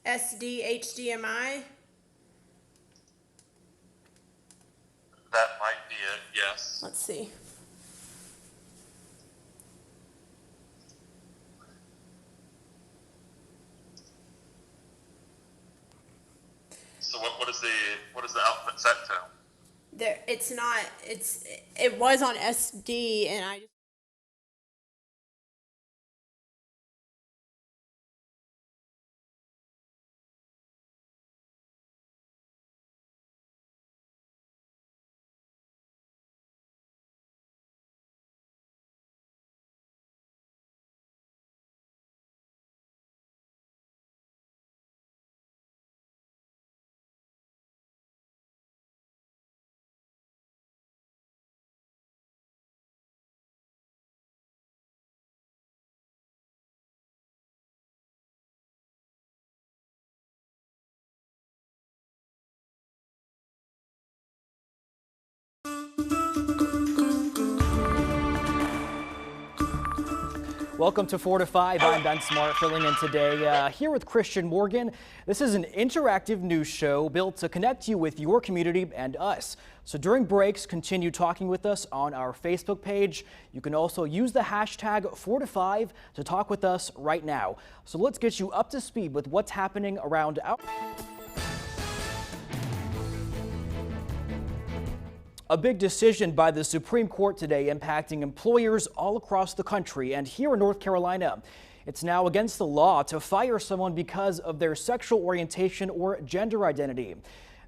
SD HDMI. That might be it, yes. Let's see. So what is the output set to? There, it's not. It was on SD, and I just. Welcome to 4 to 5. I'm Ben Smart, filling in today here with Christian Morgan. This is an interactive news show built to connect you with your community and us. So during breaks, continue talking with us on our Facebook page. You can also use the hashtag 4 to 5 to talk with us right now. So let's get you up to speed with what's happening around our... A big decision by the Supreme Court today impacting employers all across the country and here in North Carolina. It's now against the law to fire someone because of their sexual orientation or gender identity.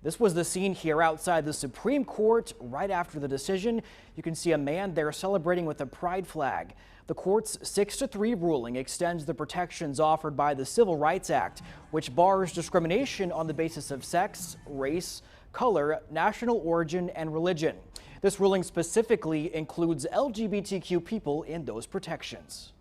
This was the scene here outside the Supreme Court right after the decision. You can see a man there celebrating with a pride flag. The court's 6-3 ruling extends the protections offered by the Civil Rights Act, which bars discrimination on the basis of sex, race, color, national origin, and religion. This ruling specifically includes LGBTQ people in those protections.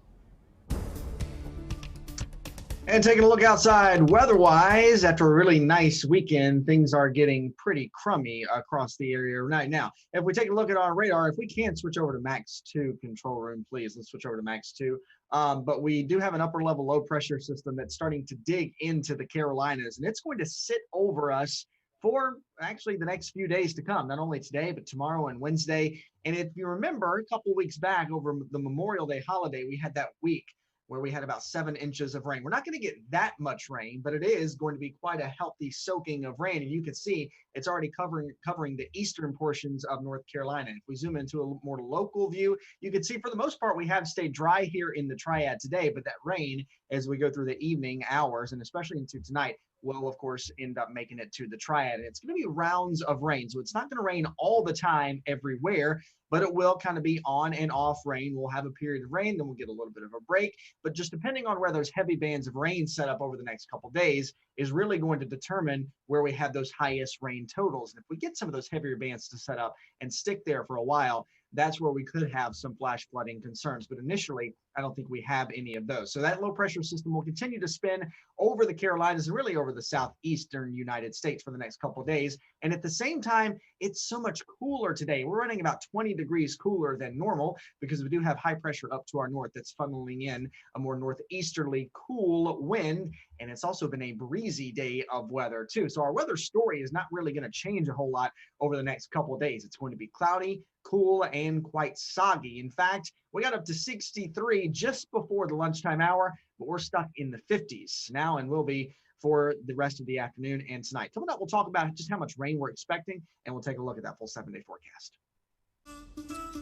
And taking a look outside weather-wise, after a really nice weekend, things are getting pretty crummy across the area right now. If we take a look at our radar, if we can switch over to Max 2 control room, please, let's switch over to Max 2. But we do have an upper level low pressure system that's starting to dig into the Carolinas, and it's going to sit over us for actually the next few days to come, not only today, but tomorrow and Wednesday. And if you remember, a couple weeks back over the Memorial Day holiday, we had that week where we had about 7 inches of rain. We're not going to get that much rain, but it is going to be quite a healthy soaking of rain. And you can see it's already covering the eastern portions of North Carolina. If we zoom into a more local view, you can see for the most part, we have stayed dry here in the Triad today, but that rain as we go through the evening hours and especially into tonight will of course end up making it to the Triad. And it's going to be rounds of rain. So it's not going to rain all the time everywhere, but it will kind of be on and off rain. We'll have a period of rain, then we'll get a little bit of a break. But just depending on where those heavy bands of rain set up over the next couple days is really going to determine where we have those highest rain totals. And if we get some of those heavier bands to set up and stick there for a while, that's where we could have some flash flooding concerns. But initially, I don't think we have any of those. So that low pressure system will continue to spin over the Carolinas and really over the southeastern United States for the next couple of days. And at the same time, it's so much cooler today. We're running about 20 degrees cooler than normal because we do have high pressure up to our north that's funneling in a more northeasterly cool wind. And it's also been a breezy day of weather too. So our weather story is not really going to change a whole lot over the next couple of days. It's going to be cloudy, cool, and quite soggy. In fact, we got up to 63 just before the lunchtime hour, but we're stuck in the 50s now and will be for the rest of the afternoon and tonight. Coming up, we'll talk about just how much rain we're expecting, and we'll take a look at that full 7-day forecast.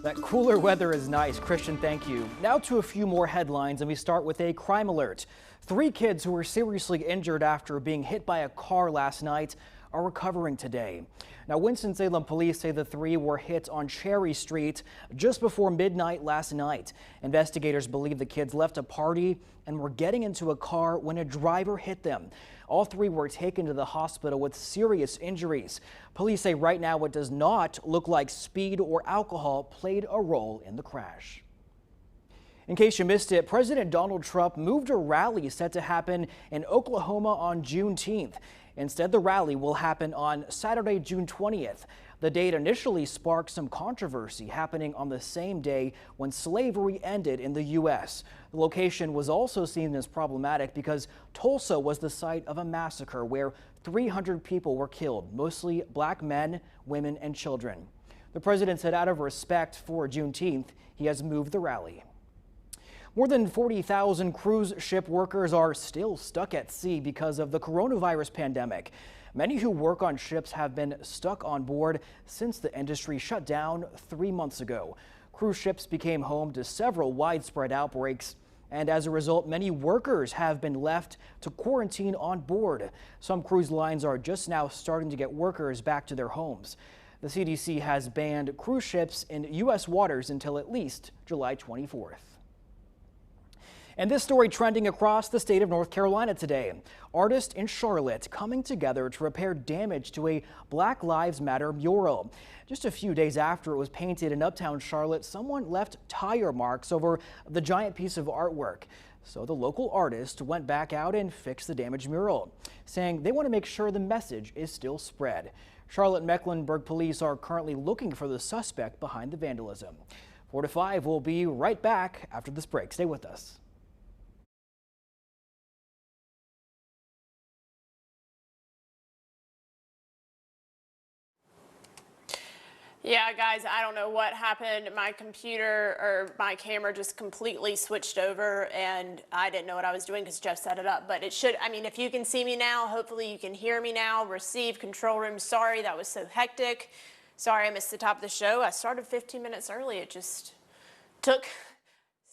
That cooler weather is nice. Christian, thank you. Now to a few more headlines, and we start with a crime alert. 3 kids who were seriously injured after being hit by a car last night are recovering today. Now, Winston-Salem police say the 3 were hit on Cherry Street just before midnight last night. Investigators believe the kids left a party and were getting into a car when a driver hit them. All 3 were taken to the hospital with serious injuries. Police say right now it does not look like speed or alcohol played a role in the crash. In case you missed it, President Donald Trump moved a rally set to happen in Oklahoma on Juneteenth. Instead, the rally will happen on Saturday, June 20th. The date initially sparked some controversy, happening on the same day when slavery ended in the U.S. The location was also seen as problematic because Tulsa was the site of a massacre where 300 people were killed, mostly black men, women, and children. The president said out of respect for Juneteenth, he has moved the rally. More than 40,000 cruise ship workers are still stuck at sea because of the coronavirus pandemic. Many who work on ships have been stuck on board since the industry shut down 3 months ago. Cruise ships became home to several widespread outbreaks, and as a result, many workers have been left to quarantine on board. Some cruise lines are just now starting to get workers back to their homes. The CDC has banned cruise ships in U.S. waters until at least July 24th. And this story trending across the state of North Carolina today. Artists in Charlotte coming together to repair damage to a Black Lives Matter mural. Just a few days after it was painted in uptown Charlotte, someone left tire marks over the giant piece of artwork. So the local artist went back out and fixed the damaged mural, saying they want to make sure the message is still spread. Charlotte Mecklenburg police are currently looking for the suspect behind the vandalism. 4 to 5, we'll be right back after this break. Stay with us. Yeah, guys, I don't know what happened. My computer or my camera just completely switched over and I didn't know what I was doing because Jeff set it up. But it should, I mean, if you can see me now, hopefully you can hear me now. Receive, control room. Sorry, that was so hectic. Sorry, I missed the top of the show. I started 15 minutes early. It just took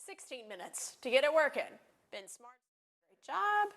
16 minutes to get it working. Been smart. Great job.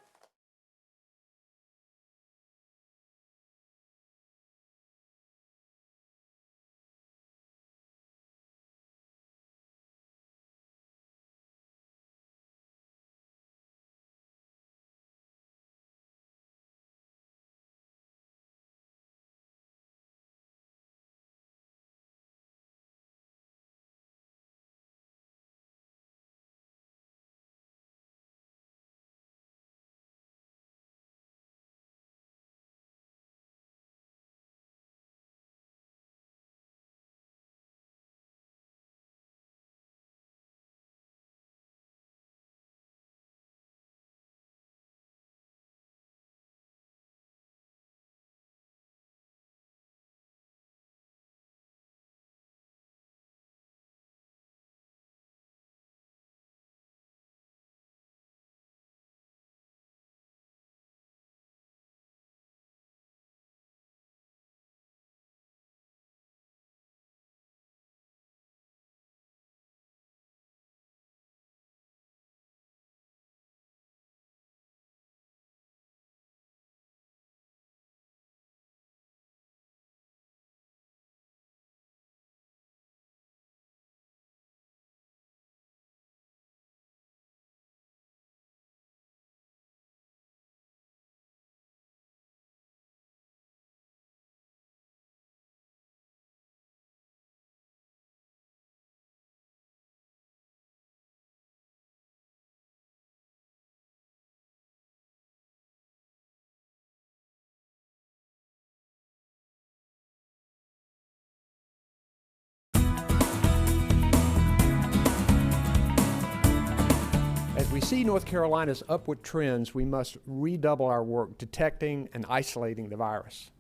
As we see North Carolina's upward trends, we must redouble our work detecting and isolating the virus.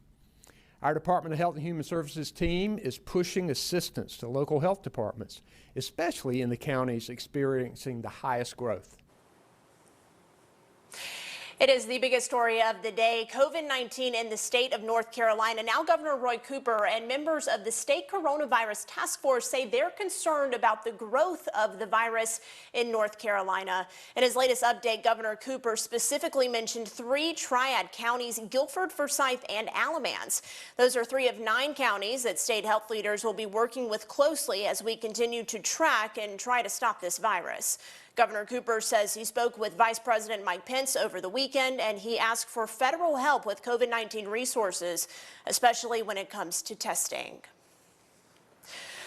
Our Department of Health and Human Services team is pushing assistance to local health departments, especially in the counties experiencing the highest growth. It is the biggest story of the day. COVID-19 in the state of North Carolina. Now Governor Roy Cooper and members of the state coronavirus task force say they're concerned about the growth of the virus in North Carolina. In his latest update, Governor Cooper specifically mentioned 3 triad counties: Guilford, Forsyth, and Alamance. Those are 3 of 9 counties that state health leaders will be working with closely as we continue to track and try to stop this virus. Governor Cooper says he spoke with Vice President Mike Pence over the weekend, and he asked for federal help with COVID-19 resources, especially when it comes to testing.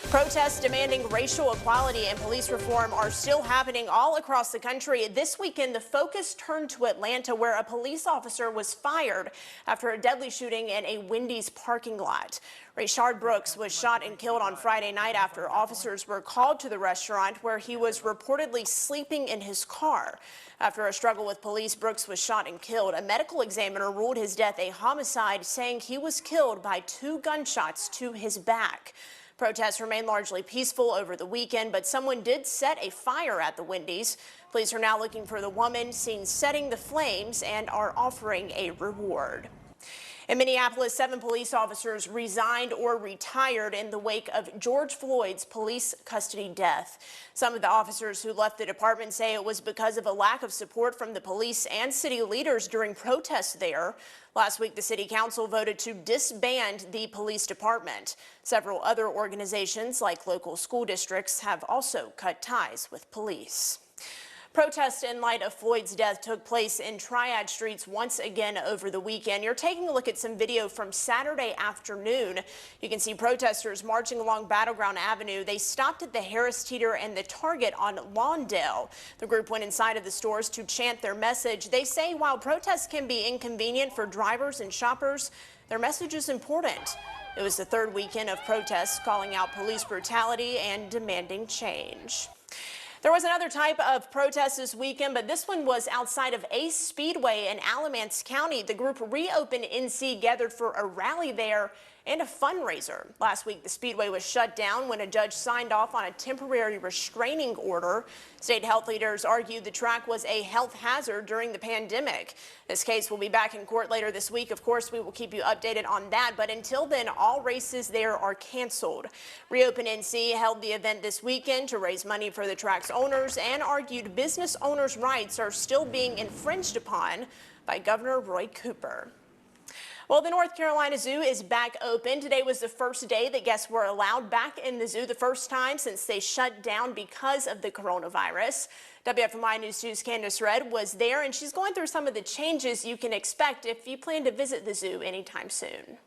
Protests demanding racial equality and police reform are still happening all across the country. This weekend, the focus turned to Atlanta, where a police officer was fired after a deadly shooting in a Wendy's parking lot. Rayshard Brooks was shot and killed on Friday night after officers were called to the restaurant where he was reportedly sleeping in his car. After a struggle with police, Brooks was shot and killed. A medical examiner ruled his death a homicide, saying he was killed by 2 gunshots to his back. Protests remain largely peaceful over the weekend, but someone did set a fire at the Wendy's. Police are now looking for the woman seen setting the flames and are offering a reward. In Minneapolis, 7 police officers resigned or retired in the wake of George Floyd's police custody death. Some of the officers who left the department say it was because of a lack of support from the police and city leaders during protests there. Last week, the city council voted to disband the police department. Several other organizations, like local school districts, have also cut ties with police. Protests in light of Floyd's death took place in Triad streets once again over the weekend. You're taking a look at some video from Saturday afternoon. You can see protesters marching along Battleground Avenue. They stopped at the Harris Teeter and the Target on Lawndale. The group went inside of the stores to chant their message. They say while protests can be inconvenient for drivers and shoppers, their message is important. It was the 3rd weekend of protests calling out police brutality and demanding change. There was another type of protest this weekend, but this one was outside of Ace Speedway in Alamance County. The group Reopen NC gathered for a rally there and a fundraiser. Last week, the Speedway was shut down when a judge signed off on a temporary restraining order. State health leaders argued the track was a health hazard during the pandemic. This case will be back in court later this week. Of course, we will keep you updated on that, but until then, all races there are canceled. Reopen NC held the event this weekend to raise money for the track's owners and argued business owners' rights are still being infringed upon by Governor Roy Cooper. Well, the North Carolina Zoo is back open. Today was the first day that guests were allowed back in the zoo, the first time since they shut down because of the coronavirus. WFMI News 2's Candace Redd was there, and she's going through some of the changes you can expect if you plan to visit the zoo anytime soon.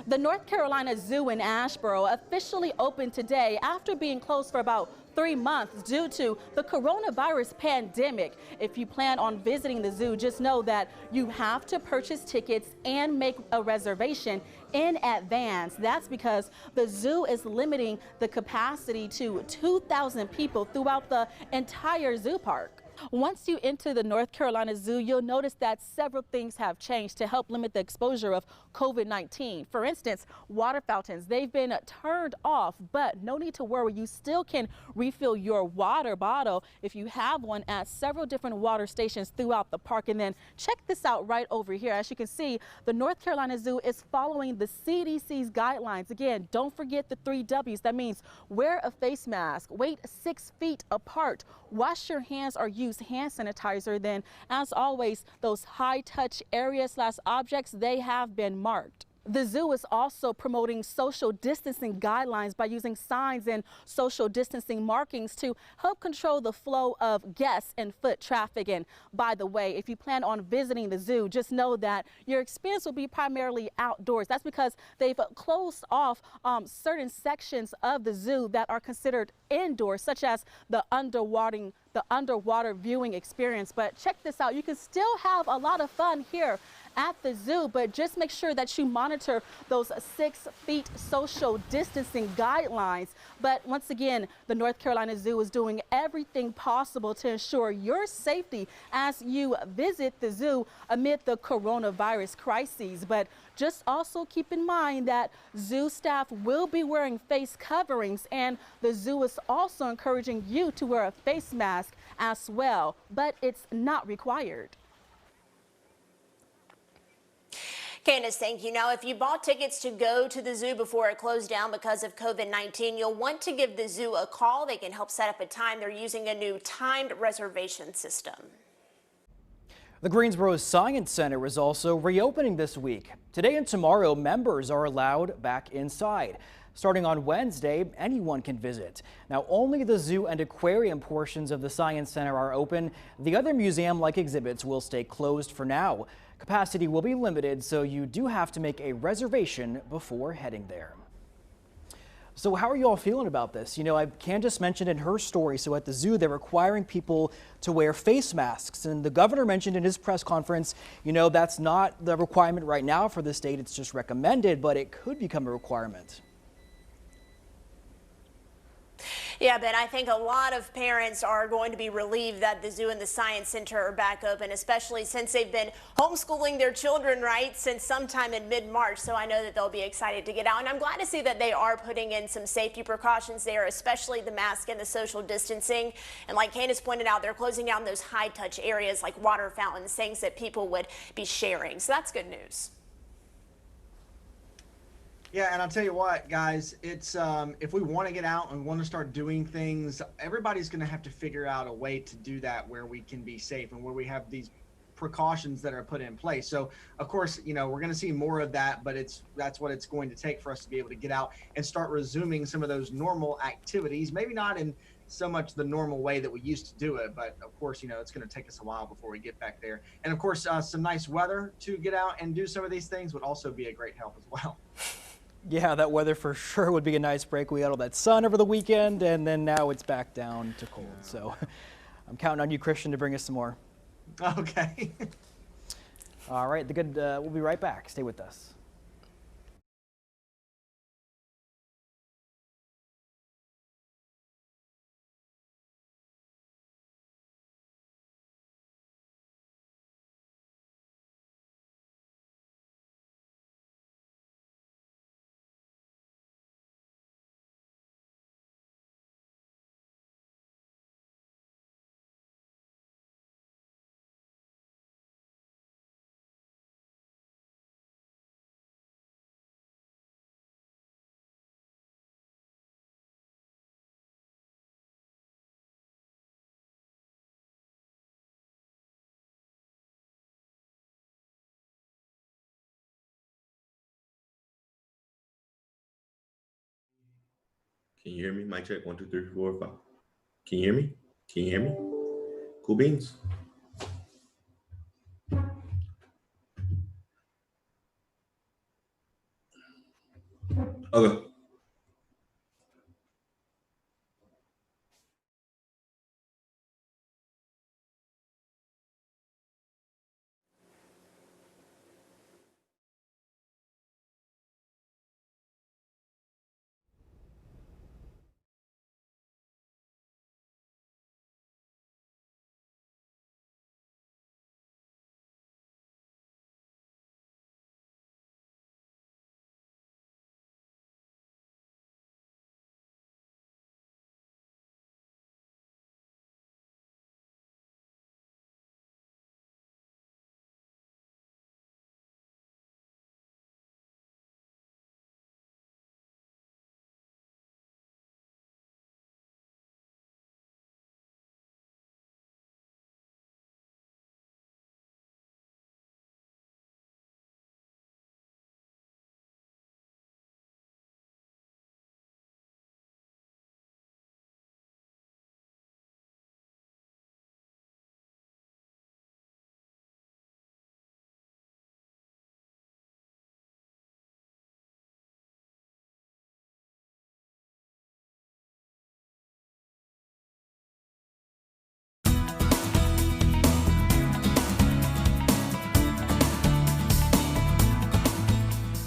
The North Carolina Zoo in Asheboro officially opened today after being closed for about 3 months due to the coronavirus pandemic. If you plan on visiting the zoo, just know that you have to purchase tickets and make a reservation in advance. That's because the zoo is limiting the capacity to 2,000 people throughout the entire zoo park. Once you enter the North Carolina Zoo, you'll notice that several things have changed to help limit the exposure of COVID-19. For instance, water fountains, they've been turned off, but no need to worry. You still can refill your water bottle if you have one at several different water stations throughout the park. And then check this out right over here. As you can see, the North Carolina Zoo is following the CDC's guidelines. Again, don't forget the 3 W's. That means wear a face mask, wait 6 feet apart, wash your hands or use hand sanitizer. Then, as always, those high-touch areas/objects, they have been marked. The zoo is also promoting social distancing guidelines by using signs and social distancing markings to help control the flow of guests and foot traffic. And by the way, if you plan on visiting the zoo, just know that your experience will be primarily outdoors. That's because they've closed off certain sections of the zoo that are considered indoors, such as the underwater viewing experience. But check this out. You can still have a lot of fun here at the zoo, but just make sure that you monitor those 6 feet social distancing guidelines. But once again, the North Carolina Zoo is doing everything possible to ensure your safety as you visit the zoo amid the coronavirus crises. But just also keep in mind that zoo staff will be wearing face coverings, and the zoo is also encouraging you to wear a face mask as well, but it's not required. Candace, thank you. Now, if you bought tickets to go to the zoo before it closed down because of COVID-19, you'll want to give the zoo a call. They can help set up a time. They're using a new timed reservation system. The Greensboro Science Center is also reopening this week. Today and tomorrow, members are allowed back inside. Starting on Wednesday, anyone can visit. Now, only the zoo and aquarium portions of the Science Center are open. The other museum-like exhibits will stay closed for now. Capacity will be limited, so you do have to make a reservation before heading there. So how are you all feeling about this? You know, Candace mentioned in her story, so at the zoo, they're requiring people to wear face masks. And the governor mentioned in his press conference, you know, that's not the requirement right now for the state. It's just recommended, but it could become a requirement. Yeah, Ben, I think a lot of parents are going to be relieved that the zoo and the science center are back open, especially since they've been homeschooling their children, right, since sometime in mid-March. So I know that they'll be excited to get out. And I'm glad to see that they are putting in some safety precautions there, especially the mask and the social distancing. And like Candace pointed out, they're closing down those high-touch areas like water fountains, things that people would be sharing. So that's good news. Yeah, and I'll tell you what, guys, it's if we want to get out and want to start doing things, everybody's going to have to figure out a way to do that where we can be safe and where we have these precautions that are put in place. So, of course, you know, we're going to see more of that, but that's what it's going to take for us to be able to get out and start resuming some of those normal activities. Maybe not in so much the normal way that we used to do it, but of course, you know, it's going to take us a while before we get back there. And of course, some nice weather to get out and do some of these things would also be a great help as well. Yeah, that weather for sure would be a nice break. We had all that sun over the weekend, and then now it's back down to cold. So I'm counting on you, Christian, to bring us some more. Okay. All right, we'll be right back. Stay with us. Can you hear me? Mic check 1, 2, 3, 4, 5. Can you hear me? Can you hear me? Cool beans. Okay.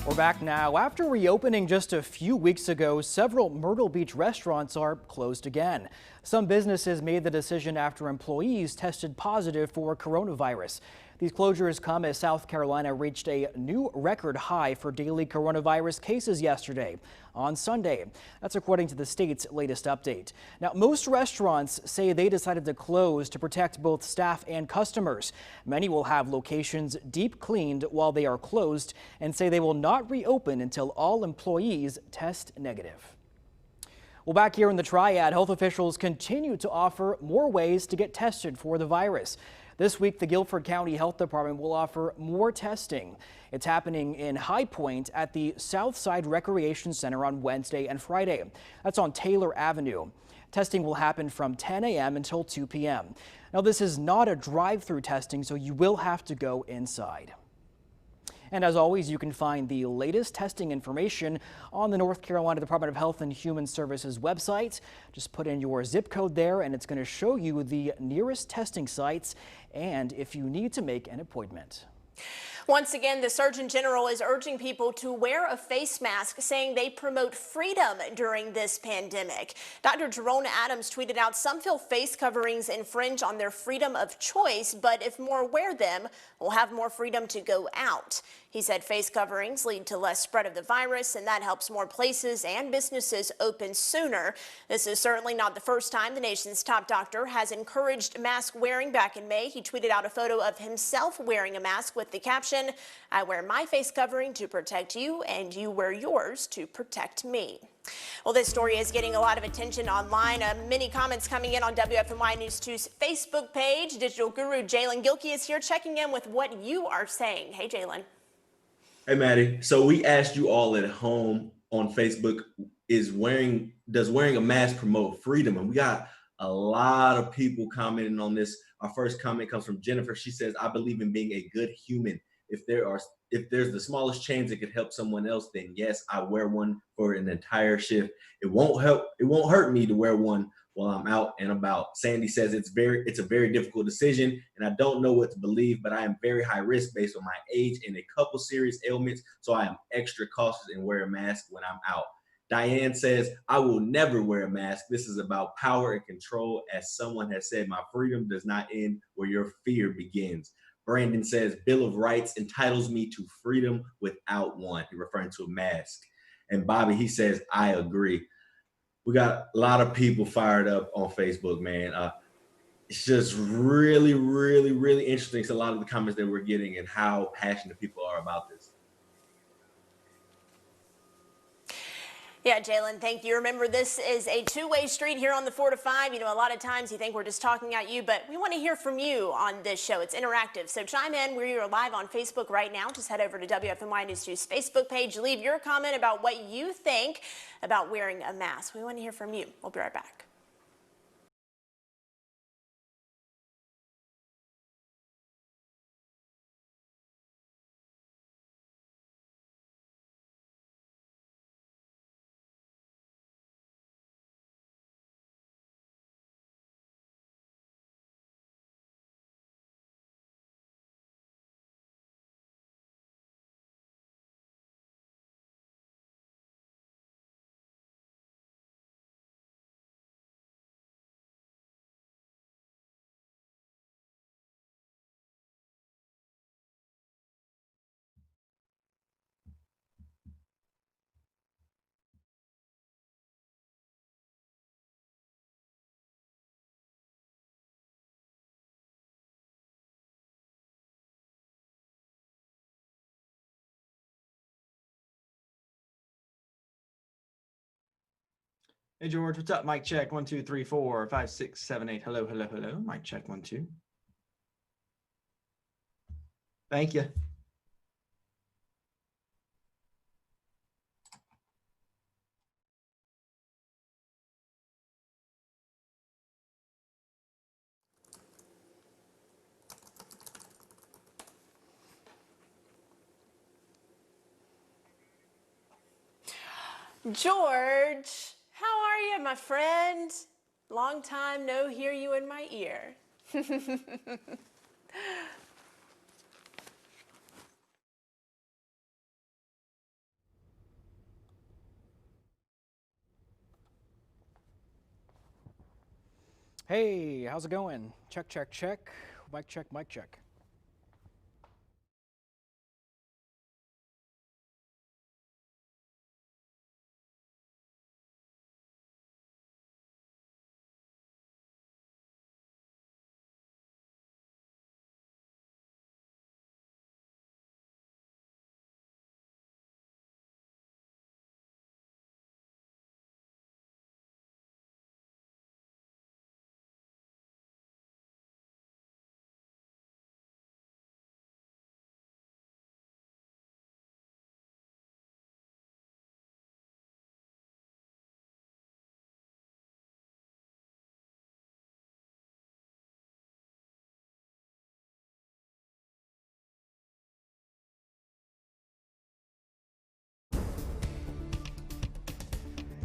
We're back now. After reopening just a few weeks ago, several Myrtle Beach restaurants are closed again. Some businesses made the decision after employees tested positive for coronavirus. These closures come as South Carolina reached a new record high for daily coronavirus cases yesterday on Sunday. That's according to the state's latest update. Now, most restaurants say they decided to close to protect both staff and customers. Many will have locations deep cleaned while they are closed and say they will not reopen until all employees test negative. Well, back here in the Triad, health officials continue to offer more ways to get tested for the virus. This week, the Guilford County Health Department will offer more testing. It's happening in High Point at the Southside Recreation Center on Wednesday and Friday. That's on Taylor Avenue. Testing will happen from 10 a.m. until 2 p.m. Now, this is not a drive-through testing, so you will have to go inside. And as always, you can find the latest testing information on the North Carolina Department of Health and Human Services website. Just put in your zip code there and it's going to show you the nearest testing sites and if you need to make an appointment. Once again, the Surgeon General is urging people to wear a face mask, saying they promote freedom during this pandemic. Dr. Jerome Adams tweeted out, some feel face coverings infringe on their freedom of choice, but if more wear them, we'll have more freedom to go out. He said face coverings lead to less spread of the virus, and that helps more places and businesses open sooner. This is certainly not the first time the nation's top doctor has encouraged mask wearing. Back in May, he tweeted out a photo of himself wearing a mask with the caption, "I wear my face covering to protect you, and you wear yours to protect me." Well, this story is getting a lot of attention online. Many comments coming in on WFMY News 2's Facebook page. Digital guru Jalen Gilkey is here checking in with what you are saying. Hey, Jalen. Hey, Maddie. So we asked you all at home on Facebook, does wearing a mask promote freedom? And we got a lot of people commenting on this. Our first comment comes from Jennifer. She says, I believe in being a good human. If there's the smallest change that could help someone else, then yes, I wear one for an entire shift. It won't hurt me to wear one while I'm out and about. Sandy says it's a very difficult decision, and I don't know what to believe, but I am very high risk based on my age and a couple serious ailments, so I am extra cautious and wear a mask when I'm out. Diane says, I will never wear a mask. This is about power and control. As someone has said, my freedom does not end where your fear begins. Brandon says, Bill of Rights entitles me to freedom without one. He's referring to a mask. And Bobby, he says, I agree. We got a lot of people fired up on Facebook, man. It's just really, really, really interesting. It's a lot of the comments that we're getting and how passionate people are about this. Yeah, Jalen, thank you. Remember, this is a two-way street here on the 4 to 5. You know, a lot of times you think we're just talking at you, but we want to hear from you on this show. It's interactive, so chime in. We are live on Facebook right now. Just head over to WFMY News 2's Facebook page. Leave your comment about what you think about wearing a mask. We want to hear from you. We'll be right back. Hey, George, what's up? Mic check, 1, 2, 3, 4, 5, 6, 7, 8. Hello, hello, hello. Mic check, 1, 2. Thank you. George, how are you, my friend? Long time no hear you in my ear. Hey, how's it going? Check, check, check. Mic check, mic check.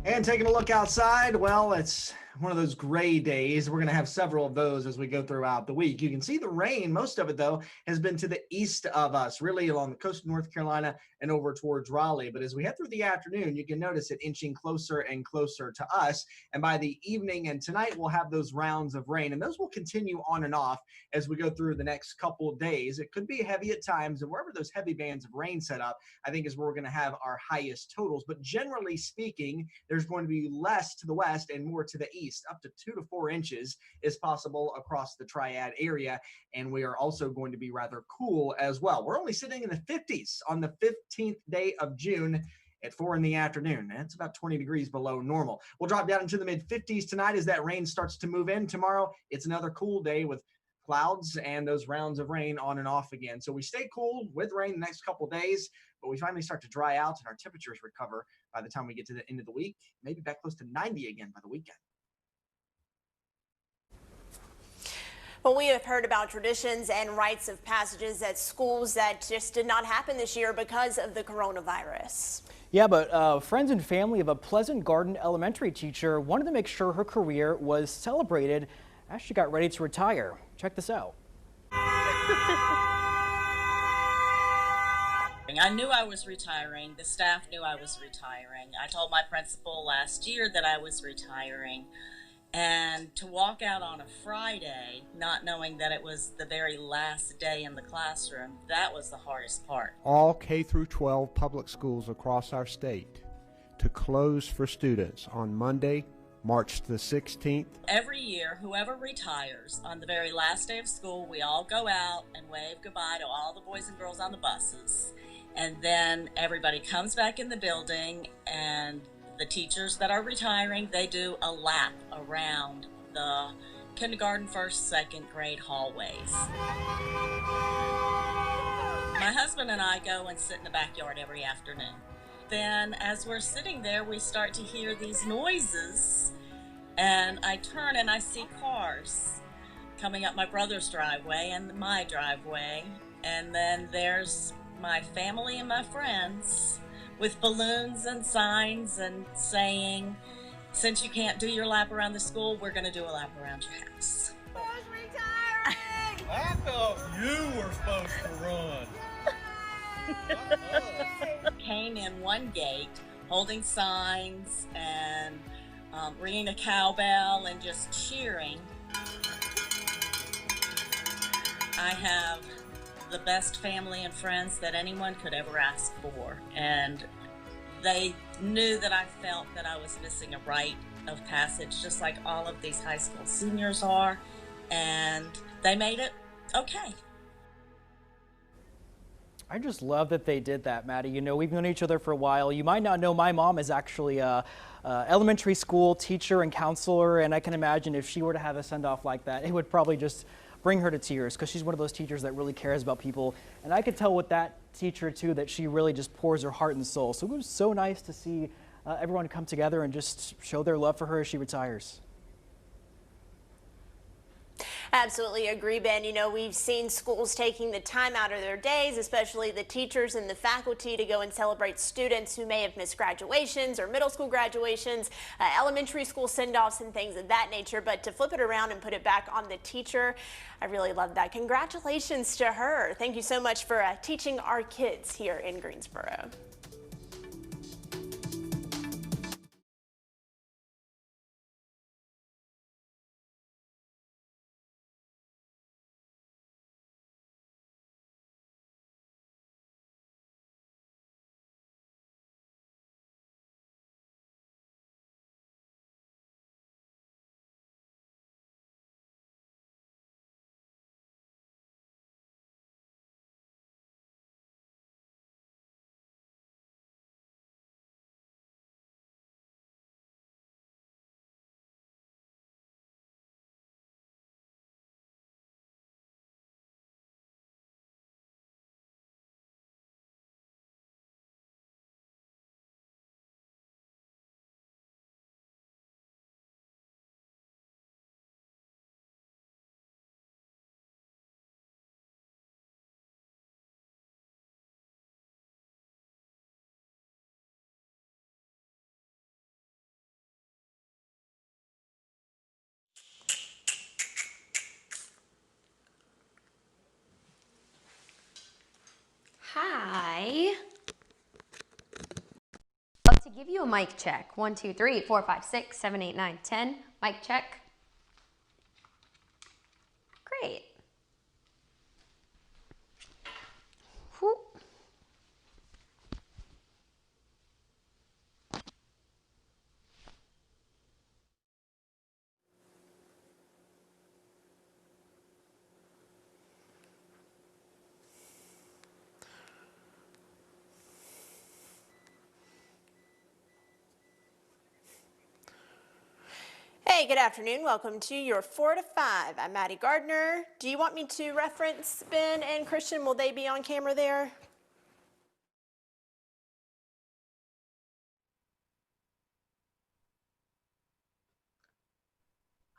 And taking a look outside, well, it's one of those gray days. We're going to have several of those as we go throughout the week. You can see the rain. Most of it, though, has been to the east of us, really along the coast of North Carolina and over towards Raleigh. But as we head through the afternoon, you can notice it inching closer and closer to us. And by the evening and tonight, we'll have those rounds of rain. And those will continue on and off as we go through the next couple of days. It could be heavy at times. And wherever those heavy bands of rain set up, I think is where we're going to have our highest totals. But generally speaking, there's going to be less to the west and more to the east. Up to 2 to 4 inches is possible across the Triad area. And we are also going to be rather cool as well. We're only sitting in the 50s on the 15th day of June at 4 in the afternoon. That's about 20 degrees below normal. We'll drop down into the mid 50s tonight as that rain starts to move in. Tomorrow, it's another cool day with clouds and those rounds of rain on and off again. So we stay cool with rain the next couple days, but we finally start to dry out and our temperatures recover by the time we get to the end of the week, maybe back close to 90 again by the weekend. Well, we have heard about traditions and rites of passages at schools that just did not happen this year because of the coronavirus. Yeah, but friends and family of a Pleasant Garden elementary teacher wanted to make sure her career was celebrated as she got ready to retire. Check this out. I knew I was retiring. The staff knew I was retiring. I told my principal last year that I was retiring. And to walk out on a Friday, not knowing that it was the very last day in the classroom, that was the hardest part. All K through 12 public schools across our state to close for students on Monday, March the 16th. Every year, whoever retires, on the very last day of school, we all go out and wave goodbye to all the boys and girls on the buses. And then everybody comes back in the building, and the teachers that are retiring, they do a lap around the kindergarten, first, second grade hallways. My husband and I go and sit in the backyard every afternoon. Then as we're sitting there, we start to hear these noises, and I turn and I see cars coming up my brother's driveway and my driveway. And then there's my family and my friends with balloons and signs and saying, since you can't do your lap around the school, we're going to do a lap around your house. Who's retiring? I thought you were supposed to run. Came in one gate holding signs and ringing a cowbell and just cheering. I have the best family and friends that anyone could ever ask for, and they knew that I felt that I was missing a rite of passage, just like all of these high school seniors are, and they made it okay. I just love that they did that, Maddie. You know, we've known each other for a while. You might not know my mom is actually a elementary school teacher and counselor, and I can imagine if she were to have a send-off like that, it would probably just bring her to tears, because she's one of those teachers that really cares about people. And I could tell with that teacher too that she really just pours her heart and soul. So it was so nice to see everyone come together and just show their love for her as she retires. Absolutely agree, Ben. You know, we've seen schools taking the time out of their days, especially the teachers and the faculty, to go and celebrate students who may have missed graduations or middle school graduations, elementary school send-offs and things of that nature. But to flip it around and put it back on the teacher, I really love that. Congratulations to her. Thank you so much for teaching our kids here in Greensboro. I love to give you a mic check. 1, 2, 3, 4, 5, 6, 7, 8, 9, 10. Mic check. Great. Whew. Hey, good afternoon. Welcome to your 4 to 5. I'm Maddie Gardner. Do you want me to reference Ben and Christian? Will they be on camera there?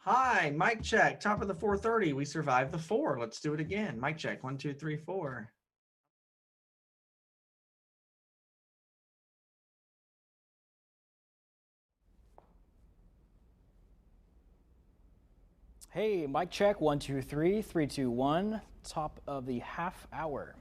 Hi, mic check. Top of the 4:30. We survived the 4. Let's do it again. Mic check. 1, 2, 3, 4. Hey, mic check. 1, 2, 3, 3, 2, 1. Top of the half hour.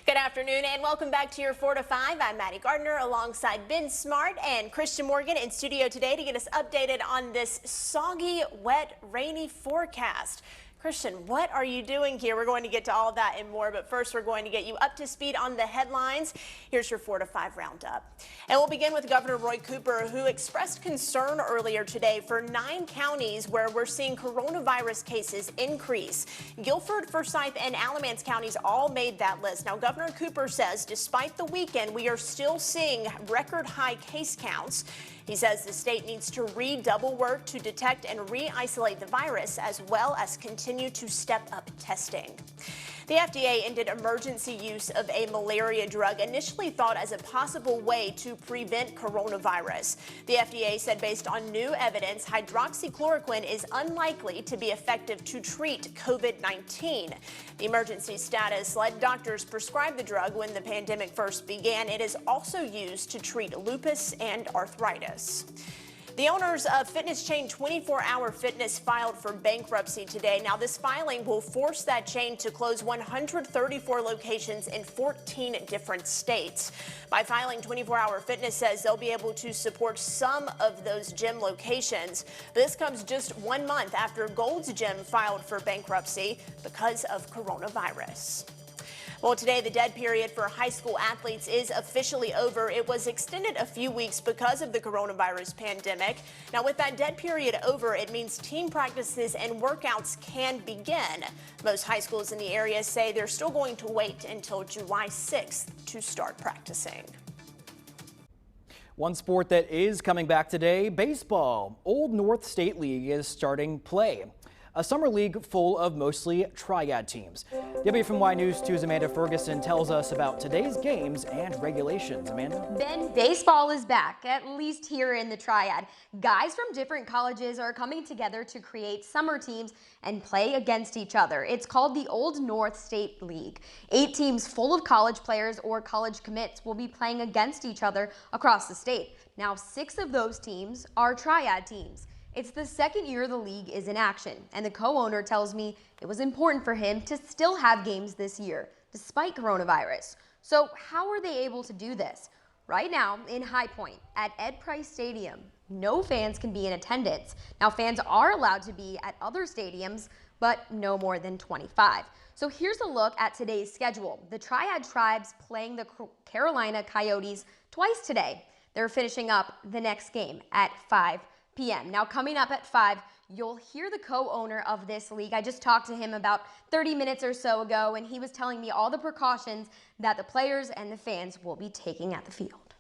Good afternoon and welcome back to your 4 to 5. I'm Maddie Gardner alongside Ben Smart and Christian Morgan in studio today to get us updated on this soggy, wet, rainy forecast. Christian, what are you doing here? We're going to get to all of that and more, but first we're going to get you up to speed on the headlines. Here's your 4 to 5 roundup. And we'll begin with Governor Roy Cooper, who expressed concern earlier today for 9 counties where we're seeing coronavirus cases increase. Guilford, Forsyth, and Alamance counties all made that list. Now, Governor Cooper says despite the weekend, we are still seeing record high case counts. He says the state needs to redouble work to detect and re-isolate the virus, as well as continue to step up testing. The FDA ended emergency use of a malaria drug initially thought as a possible way to prevent coronavirus. The FDA said based on new evidence, hydroxychloroquine is unlikely to be effective to treat COVID-19. The emergency status let doctors prescribe the drug when the pandemic first began. It is also used to treat lupus and arthritis. The owners of fitness chain 24 Hour Fitness filed for bankruptcy today. Now, this filing will force that chain to close 134 locations in 14 different states. By filing, 24 Hour Fitness says they'll be able to support some of those gym locations. This comes just 1 month after Gold's Gym filed for bankruptcy because of coronavirus. Well, today the dead period for high school athletes is officially over. It was extended a few weeks because of the coronavirus pandemic. Now, with that dead period over, it means team practices and workouts can begin. Most high schools in the area say they're still going to wait until July 6th to start practicing. One sport that is coming back today, baseball. Old North State League is starting play. A summer league full of mostly triad teams. WFMY News 2's Amanda Ferguson tells us about today's games and regulations. Amanda? Ben, baseball is back, at least here in the triad. Guys from different colleges are coming together to create summer teams and play against each other. It's called the Old North State League. 8 teams full of college players or college commits will be playing against each other across the state. Now, 6 of those teams are triad teams. It's the second year the league is in action, and the co-owner tells me it was important for him to still have games this year, despite coronavirus. So how are they able to do this? Right now, in High Point, at Ed Price Stadium, no fans can be in attendance. Now, fans are allowed to be at other stadiums, but no more than 25. So here's a look at today's schedule. The Triad Tribes playing the Carolina Coyotes twice today. They're finishing up the next game at 5 p.m. Now, coming up at 5, you'll hear the co-owner of this league. I just talked to him about 30 minutes or so ago, and he was telling me all the precautions that the players and the fans will be taking at the field.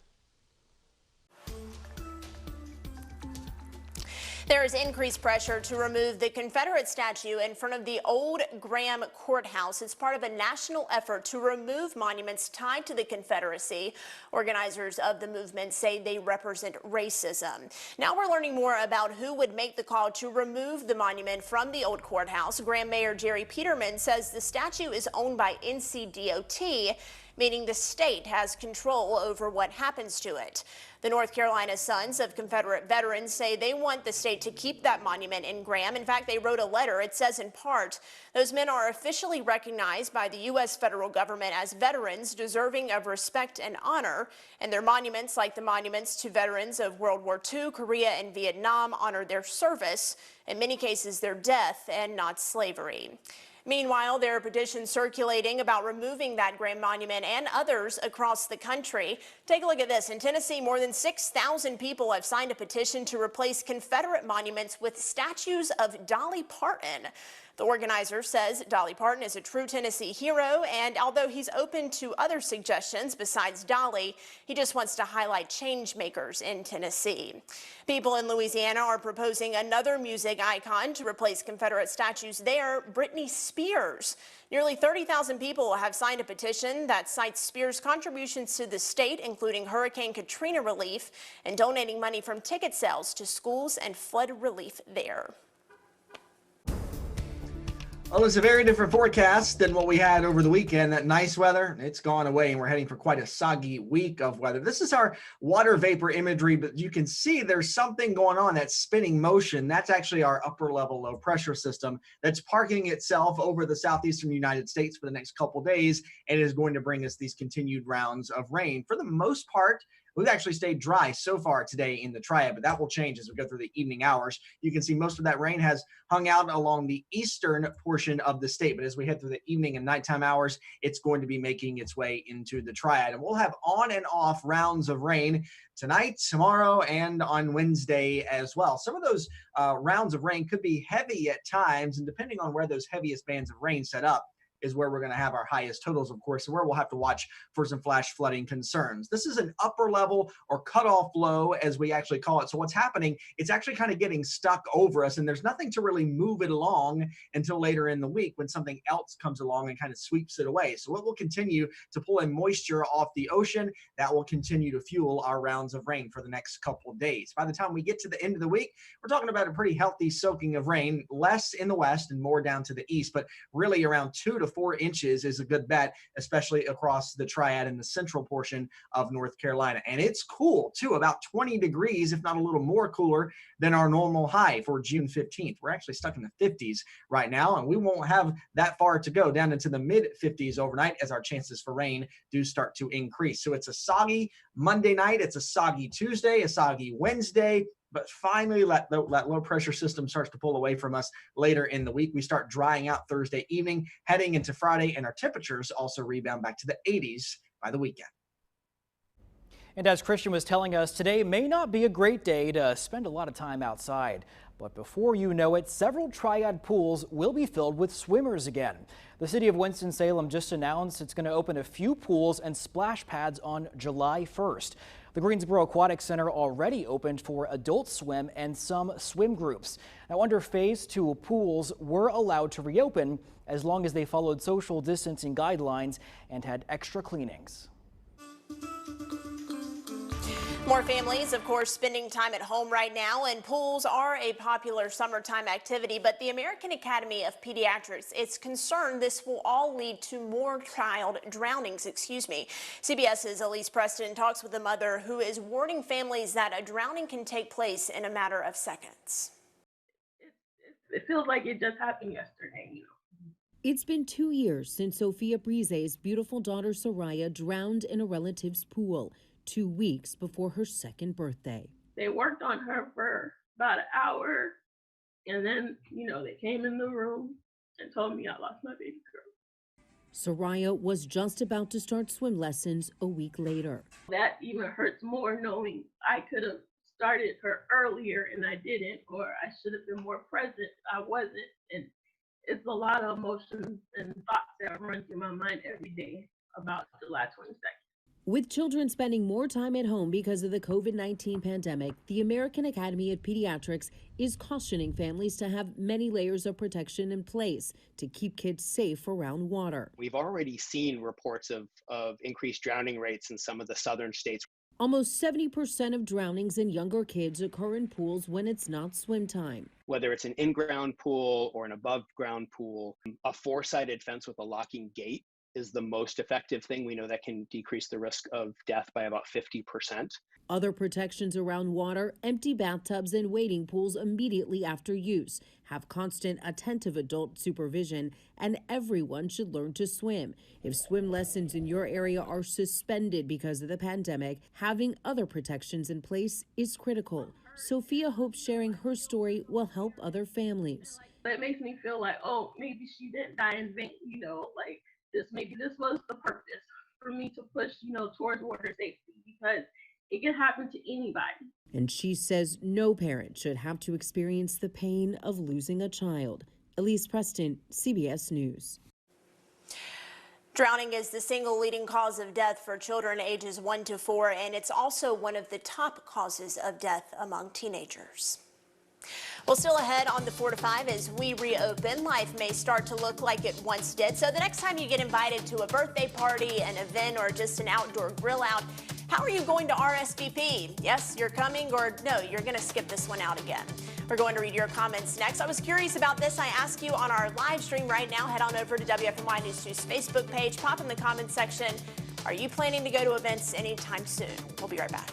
There is increased pressure to remove the Confederate statue in front of the old Graham Courthouse. It's part of a national effort to remove monuments tied to the Confederacy. Organizers of the movement say they represent racism. Now we're learning more about who would make the call to remove the monument from the old courthouse. Graham Mayor Jerry Peterman says the statue is owned by NCDOT, meaning the state has control over what happens to it. The North Carolina Sons of Confederate Veterans say they want the state to keep that monument in Graham. In fact, they wrote a letter. It says in part, those men are officially recognized by the U.S. federal government as veterans deserving of respect and honor, and their monuments, like the monuments to veterans of World War II, Korea, and Vietnam, honor their service, in many cases their death, and not slavery. Meanwhile, there are petitions circulating about removing that Graham monument and others across the country. Take a look at this. In Tennessee, more than 6,000 people have signed a petition to replace Confederate monuments with statues of Dolly Parton. The organizer says Dolly Parton is a true Tennessee hero, and although he's open to other suggestions besides Dolly, he just wants to highlight change makers in Tennessee. People in Louisiana are proposing another music icon to replace Confederate statues there, Britney Spears. Nearly 30,000 people have signed a petition that cites Spears' contributions to the state, including Hurricane Katrina relief and donating money from ticket sales to schools and flood relief there. Well, it's a very different forecast than what we had over the weekend. That nice weather, it's gone away, and we're heading for quite a soggy week of weather. This is our water vapor imagery, but you can see there's something going on, that spinning motion. That's actually our upper level low pressure system that's parking itself over the southeastern United States for the next couple days, and is going to bring us these continued rounds of rain. For the most part, we've actually stayed dry so far today in the triad, but that will change as we go through the evening hours. You can see most of that rain has hung out along the eastern portion of the state, but as we head through the evening and nighttime hours, it's going to be making its way into the triad. And we'll have on and off rounds of rain tonight, tomorrow, and on Wednesday as well. Some of those rounds of rain could be heavy at times, and depending on where those heaviest bands of rain set up is where we're going to have our highest totals, of course, and where we'll have to watch for some flash flooding concerns. This is an upper level or cutoff low, as we actually call it. So what's happening, it's actually kind of getting stuck over us, and there's nothing to really move it along until later in the week when something else comes along and kind of sweeps it away. So it will continue to pull in moisture off the ocean. That will continue to fuel our rounds of rain for the next couple of days. By the time we get to the end of the week, we're talking about a pretty healthy soaking of rain, less in the west and more down to the east, but really around 2 to 4 inches is a good bet, especially across the triad in the central portion of North Carolina. And it's cool too, about 20 degrees, if not a little more cooler than our normal high for June 15th. We're actually stuck in the 50s right now, and we won't have that far to go down into the mid 50s overnight as our chances for rain do start to increase. So it's a soggy Monday night, it's a soggy Tuesday, a soggy Wednesday, but finally that low pressure system starts to pull away from us later in the week. We start drying out Thursday evening, heading into Friday, and our temperatures also rebound back to the 80s by the weekend. And as Christian was telling us, today may not be a great day to spend a lot of time outside. But before you know it, several triad pools will be filled with swimmers again. The city of Winston-Salem just announced it's going to open a few pools and splash pads on July 1st. The Greensboro Aquatic Center already opened for adult swim and some swim groups. Now, under phase 2, pools were allowed to reopen as long as they followed social distancing guidelines and had extra cleanings. More families, of course, spending time at home right now, and pools are a popular summertime activity, but the American Academy of Pediatrics is concerned this will all lead to more child drownings, CBS's Elise Preston talks with a mother who is warning families that a drowning can take place in a matter of seconds. It feels like it just happened yesterday, It's been 2 years since Sophia Brise's beautiful daughter Soraya drowned in a relative's pool 2 weeks before her second birthday. They worked on her for about an hour, and then, they came in the room and told me I lost my baby girl. Soraya was just about to start swim lessons a week later. That even hurts more knowing I could have started her earlier and I didn't, or I should have been more present. I wasn't, and it's a lot of emotions and thoughts that run through my mind every day about July 22nd. With children spending more time at home because of the COVID-19 pandemic, the American Academy of Pediatrics is cautioning families to have many layers of protection in place to keep kids safe around water. We've already seen reports of increased drowning rates in some of the southern states. Almost 70% of drownings in younger kids occur in pools when it's not swim time. Whether it's an in-ground pool or an above-ground pool, a four-sided fence with a locking gate is the most effective thing. We know that can decrease the risk of death by about 50%. Other protections around water: empty bathtubs and wading pools immediately after use, have constant attentive adult supervision, and everyone should learn to swim. If swim lessons in your area are suspended because of the pandemic, having other protections in place is critical. Sophia hopes sharing her story will help other families. That makes me feel like, oh, maybe she didn't die in vain, like maybe this was the purpose for me to push, towards water safety, because it can happen to anybody. And she says no parent should have to experience the pain of losing a child. Elise Preston, CBS News. Drowning is the single leading cause of death for children ages 1 to 4, and it's also one of the top causes of death among teenagers. Well, still ahead on the 4 to 5, as we reopen, life may start to look like it once did. So the next time you get invited to a birthday party, an event, or just an outdoor grill out, how are you going to RSVP? Yes, you're coming, or no, you're going to skip this one out again. We're going to read your comments next. I was curious about this. I ask you on our live stream right now. Head on over to WFMY News 2's Facebook page. Pop in the comments section. Are you planning to go to events anytime soon? We'll be right back.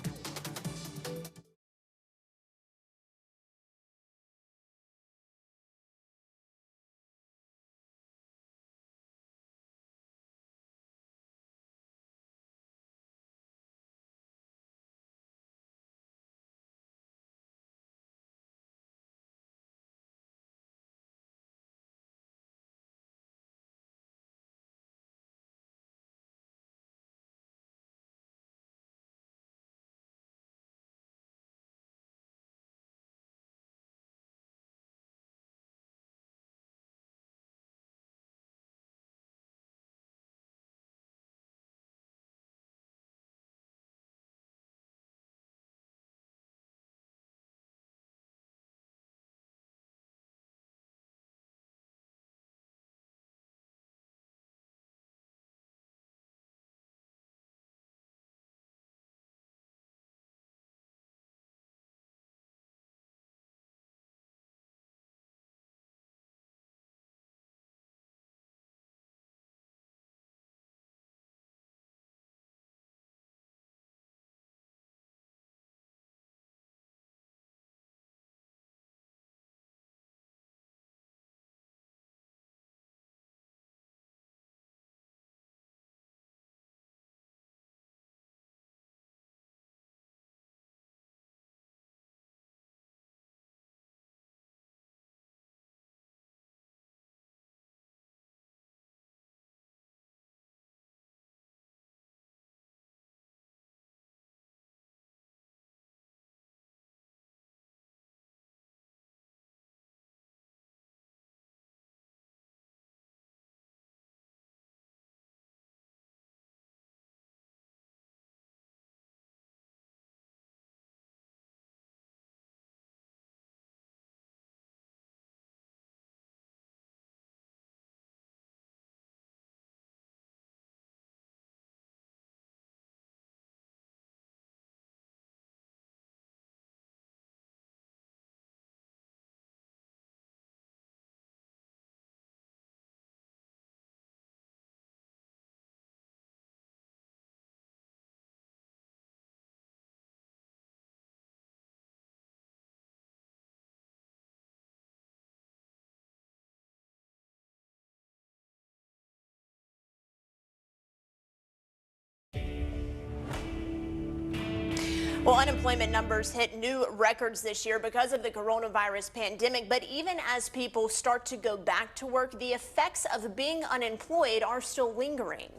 Well, unemployment numbers hit new records this year because of the coronavirus pandemic. But even as people start to go back to work, the effects of being unemployed are still lingering.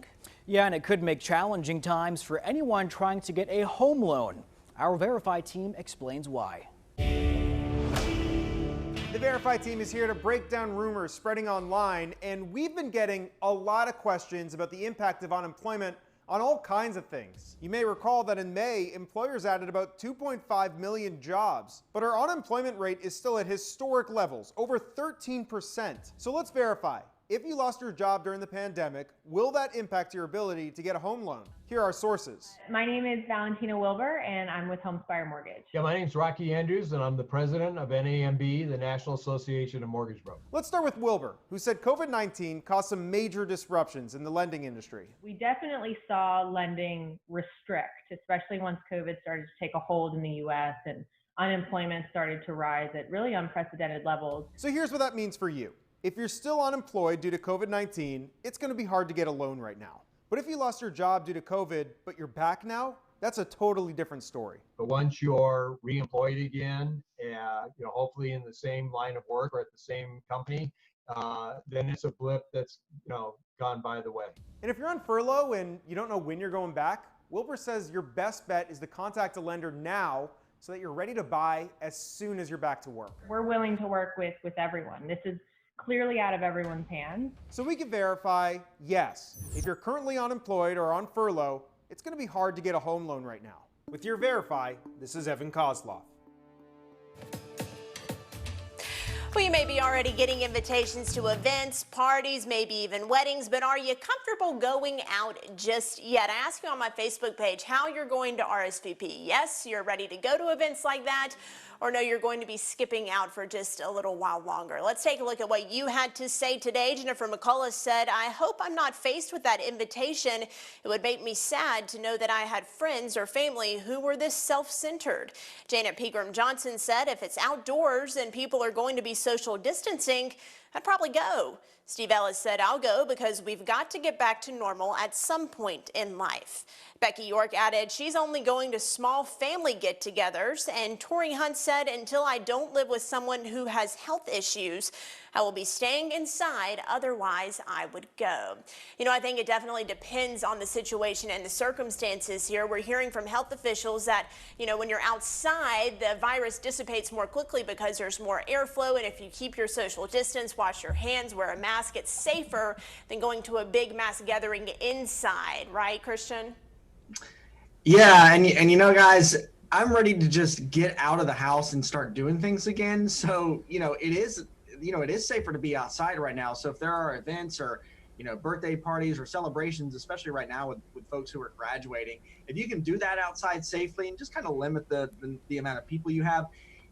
Yeah, and it could make challenging times for anyone trying to get a home loan. Our Verify team explains why. The Verify team is here to break down rumors spreading online, and we've been getting a lot of questions about the impact of unemployment on all kinds of things. You may recall that in May, employers added about 2.5 million jobs, but our unemployment rate is still at historic levels, over 13%. So let's verify. If you lost your job during the pandemic, will that impact your ability to get a home loan? Here are our sources. My name is Valentina Wilbur, and I'm with HomeSpire Mortgage. Yeah, my name's Rocky Andrews, and I'm the president of NAMB, the National Association of Mortgage Brokers. Let's start with Wilbur, who said COVID-19 caused some major disruptions in the lending industry. We definitely saw lending restrict, especially once COVID started to take a hold in the U.S. and unemployment started to rise at really unprecedented levels. So here's what that means for you. If you're still unemployed due to COVID-19, it's going to be hard to get a loan right now. But if you lost your job due to COVID, but you're back now, that's a totally different story. But once you're reemployed again, hopefully in the same line of work or at the same company, then it's a blip that's gone by the way. And if you're on furlough and you don't know when you're going back, Wilbur says your best bet is to contact a lender now so that you're ready to buy as soon as you're back to work. We're willing to work with everyone. This is clearly out of everyone's hands. So we can verify, yes, if you're currently unemployed or on furlough, it's going to be hard to get a home loan right now. With your Verify, this is Evan Kozloff. Well, you may be already getting invitations to events, parties, maybe even weddings, but are you comfortable going out just yet? I asked you on my Facebook page how you're going to RSVP. Yes, you're ready to go to events like that, or no, you're going to be skipping out for just a little while longer. Let's take a look at what you had to say today. Jennifer McCullough said, "I hope I'm not faced with that invitation. It would make me sad to know that I had friends or family who were this self-centered." Janet Pegram Johnson said, "If it's outdoors and people are going to be social distancing, I'd probably go." Steve Ellis said, "I'll go because we've got to get back to normal at some point in life." Becky York added she's only going to small family get-togethers. And Tori Hunt said, "Until I don't live with someone who has health issues, I will be staying inside. Otherwise, I would go." I think it definitely depends on the situation and the circumstances here. We're hearing from health officials that, when you're outside, the virus dissipates more quickly because there's more airflow. And if you keep your social distance, wash your hands, wear a mask, it's safer than going to a big mass gathering inside. Right, Christian? Yeah, and guys, I'm ready to just get out of the house and start doing things again. So, it is safer to be outside right now. So if there are events or, birthday parties or celebrations, especially right now with folks who are graduating, if you can do that outside safely and just kind of limit the amount of people you have,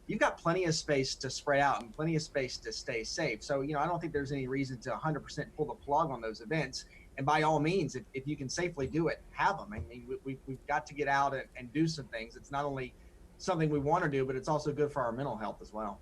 you've got plenty of space to spread out and plenty of space to stay safe. So, I don't think there's any reason to 100% pull the plug on those events. And by all means, if you can safely do it, have them. I mean, we've got to get out and do some things. It's not only something we want to do, but it's also good for our mental health as well.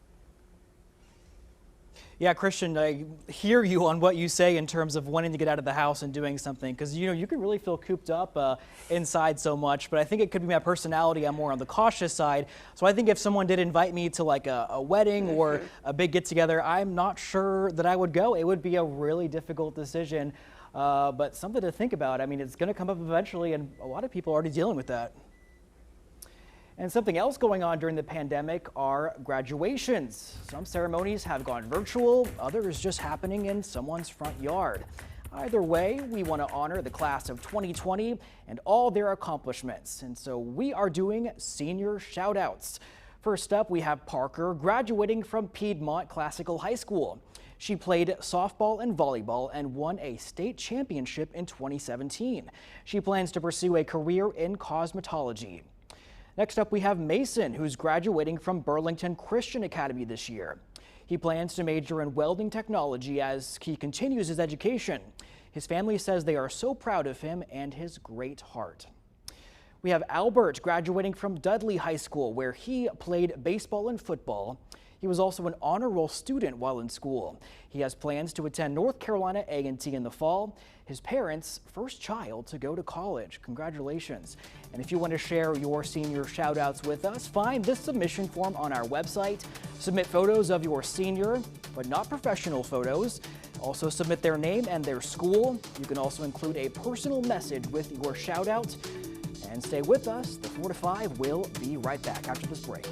Yeah, Christian, I hear you on what you say in terms of wanting to get out of the house and doing something, because you can really feel cooped up inside so much. But I think it could be my personality. I'm more on the cautious side. So I think if someone did invite me to like a wedding or a big get together, I'm not sure that I would go. It would be a really difficult decision, but something to think about. I mean, it's going to come up eventually, and a lot of people are already dealing with that. And something else going on during the pandemic are graduations. Some ceremonies have gone virtual, others just happening in someone's front yard. Either way, we want to honor the class of 2020 and all their accomplishments. And so we are doing senior shout-outs. First up, we have Parker graduating from Piedmont Classical High School. She played softball and volleyball and won a state championship in 2017. She plans to pursue a career in cosmetology. Next up, we have Mason, who's graduating from Burlington Christian Academy this year. He plans to major in welding technology as he continues his education. His family says they are so proud of him and his great heart. We have Albert graduating from Dudley High School, where he played baseball and football. He was also an honor roll student while in school. He has plans to attend North Carolina A&T in the fall, his parents' first child to go to college. Congratulations. And if you want to share your senior shout outs with us, find this submission form on our website. Submit photos of your senior, but not professional photos. Also submit their name and their school. You can also include a personal message with your shout out. And stay with us. The 4 to 5 will be right back after this break.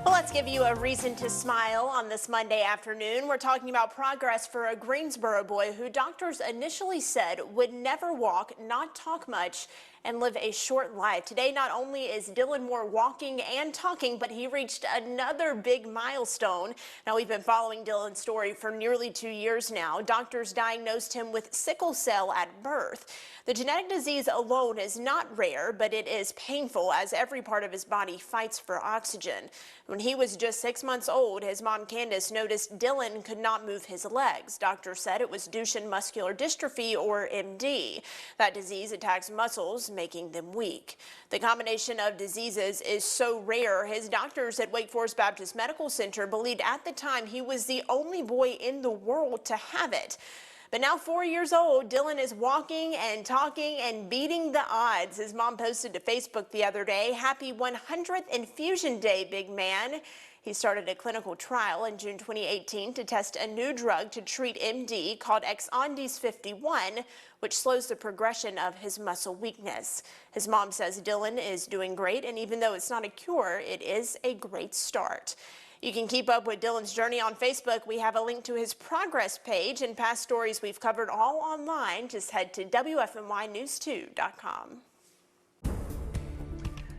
Well, let's give you a reason to smile on this Monday afternoon. We're talking about progress for a Greensboro boy who doctors initially said would never walk, not talk much, and live a short life. Today, not only is Dylan Moore walking and talking, but he reached another big milestone. Now, we've been following Dylan's story for nearly 2 years now. Doctors diagnosed him with sickle cell at birth. The genetic disease alone is not rare, but it is painful as every part of his body fights for oxygen. When he was just 6 months old, his mom Candace noticed Dylan could not move his legs. Doctors said it was Duchenne muscular dystrophy, or MD. That disease attacks muscles, making them weak. The combination of diseases is so rare, his doctors at Wake Forest Baptist Medical Center believed at the time he was the only boy in the world to have it. But now 4 years old, Dylan is walking and talking and beating the odds. His mom posted to Facebook the other day, "Happy 100th infusion day, big man." He started a clinical trial in June 2018 to test a new drug to treat MD called Exondys 51, which slows the progression of his muscle weakness. His mom says Dylan is doing great, and even though it's not a cure, it is a great start. You can keep up with Dylan's journey on Facebook. We have a link to his progress page and past stories we've covered all online. Just head to WFNYnews2.com.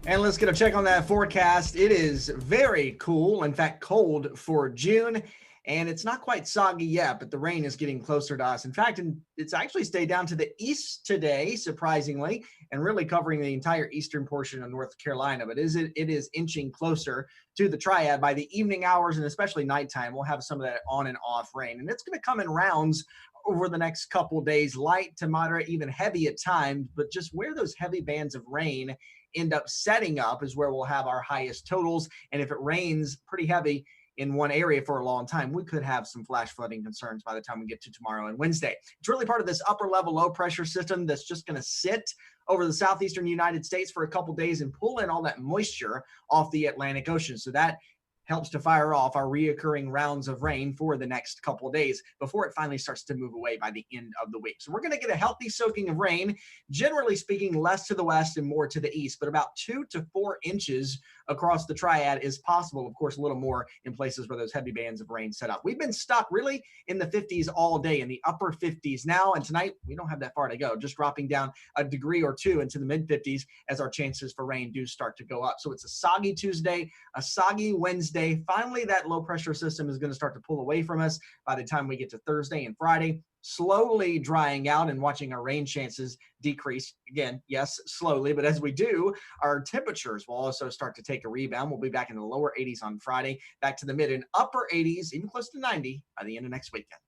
And let's get a check on that forecast. It is very cool, in fact, cold for June. And it's not quite soggy yet, but the rain is getting closer to us. In fact, it's actually stayed down to the east today, surprisingly, and really covering the entire eastern portion of North Carolina. But it is inching closer to the triad by the evening hours, and especially nighttime. We'll have some of that on and off rain. And it's going to come in rounds over the next couple days, light to moderate, even heavy at times. But just where those heavy bands of rain end up setting up is where we'll have our highest totals. And if it rains pretty heavy in one area for a long time, we could have some flash flooding concerns by the time we get to tomorrow and Wednesday. It's really part of this upper level low pressure system that's just going to sit over the southeastern United States for a couple days and pull in all that moisture off the Atlantic Ocean. So that helps to fire off our reoccurring rounds of rain for the next couple of days before it finally starts to move away by the end of the week. So we're going to get a healthy soaking of rain, generally speaking, less to the west and more to the east, but about 2 to 4 inches across the triad is possible. Of course, a little more in places where those heavy bands of rain set up. We've been stuck really in the 50s all day, in the upper 50s now, and tonight we don't have that far to go, just dropping down a degree or two into the mid 50s as our chances for rain do start to go up. So it's a soggy Tuesday, a soggy Wednesday. Finally, that low pressure system is going to start to pull away from us by the time we get to Thursday and Friday, slowly drying out and watching our rain chances decrease. Again, yes, slowly, but as we do, our temperatures will also start to take a rebound. We'll be back in the lower 80s on Friday, back to the mid and upper 80s, even close to 90 by the end of next weekend.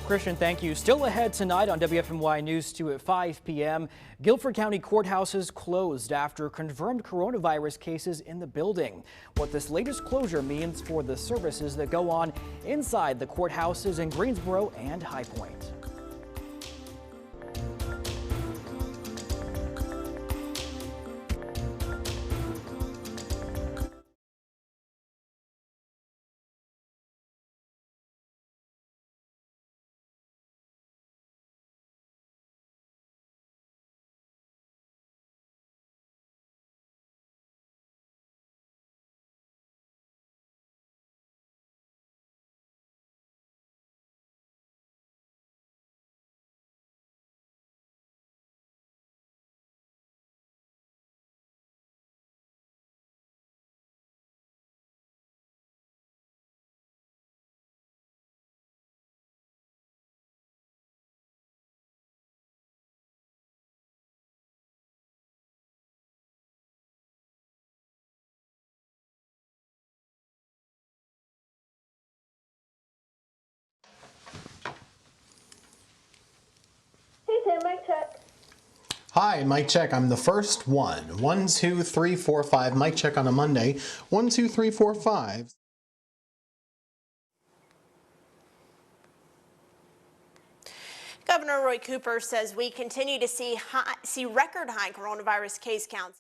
Christian, thank you. Still ahead tonight on WFNY News 2 at 5 p.m. Guilford County courthouses closed after confirmed coronavirus cases in the building. What this latest closure means for the services that go on inside the courthouses in Greensboro and High Point. Mic check. Hi, mic check. I'm the first one. 1, 2, 3, 4, 5. Mic check on a Monday. 1, 2, 3, 4, 5. Governor Roy Cooper says we continue to see record high coronavirus case counts.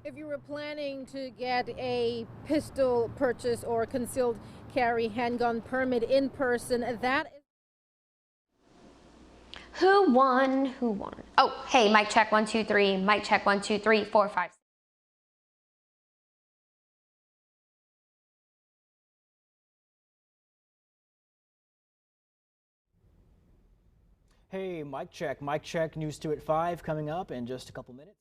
If you were planning to get a pistol purchase or concealed carry handgun permit in person, that is Who won? Who won? Oh, hey, mic check 1 2 3. Mic check 1 2 3 4 5. Hey, mic check. Mic check. News 2 at 5 coming up in just a couple minutes.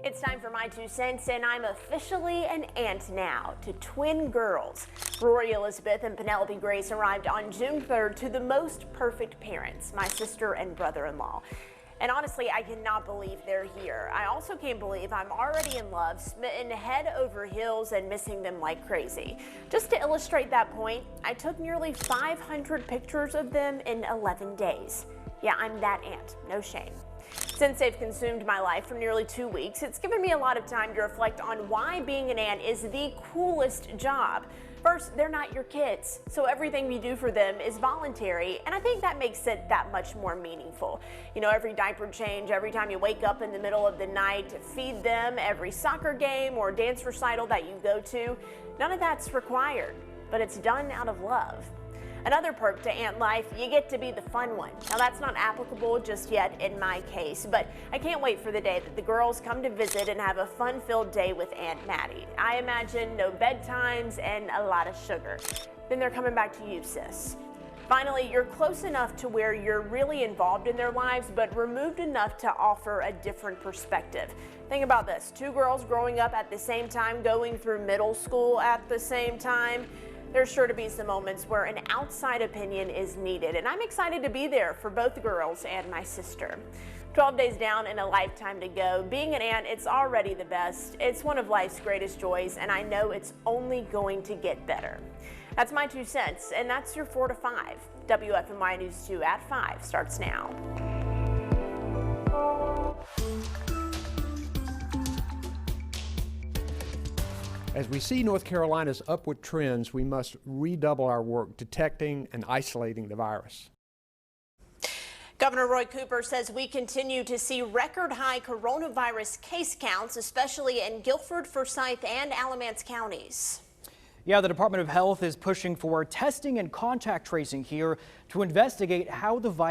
It's time for my 2 cents, and I'm officially an aunt now to twin girls. Rory Elizabeth and Penelope Grace arrived on June 3rd to the most perfect parents, my sister and brother-in-law. And honestly, I cannot believe they're here. I also can't believe I'm already in love, smitten head over heels, and missing them like crazy. Just to illustrate that point, I took nearly 500 pictures of them in 11 days. Yeah, I'm that aunt, no shame. Since they've consumed my life for nearly 2 weeks, it's given me a lot of time to reflect on why being an aunt is the coolest job. First, they're not your kids, so everything you do for them is voluntary, and I think that makes it that much more meaningful. You know, every diaper change, every time you wake up in the middle of the night to feed them, every soccer game or dance recital that you go to, none of that's required, but it's done out of love. Another perk to aunt life, you get to be the fun one. Now that's not applicable just yet in my case, but I can't wait for the day that the girls come to visit and have a fun-filled day with Aunt Maddie. I imagine no bedtimes and a lot of sugar. Then they're coming back to you, sis. Finally, you're close enough to where you're really involved in their lives, but removed enough to offer a different perspective. Think about this, 2 girls growing up at the same time, going through middle school at the same time. There's sure to be some moments where an outside opinion is needed, and I'm excited to be there for both the girls and my sister. 12 days down and a lifetime to go. Being an aunt, it's already the best. It's one of life's greatest joys, and I know it's only going to get better. That's my 2 cents, and that's your 4 to 5. WFMY News 2 at 5 starts now. As we see North Carolina's upward trends, we must redouble our work detecting and isolating the virus. Governor Roy Cooper says we continue to see record high coronavirus case counts, especially in Guilford, Forsyth, and Alamance counties. Yeah, the Department of Health is pushing for testing and contact tracing here to investigate how the virus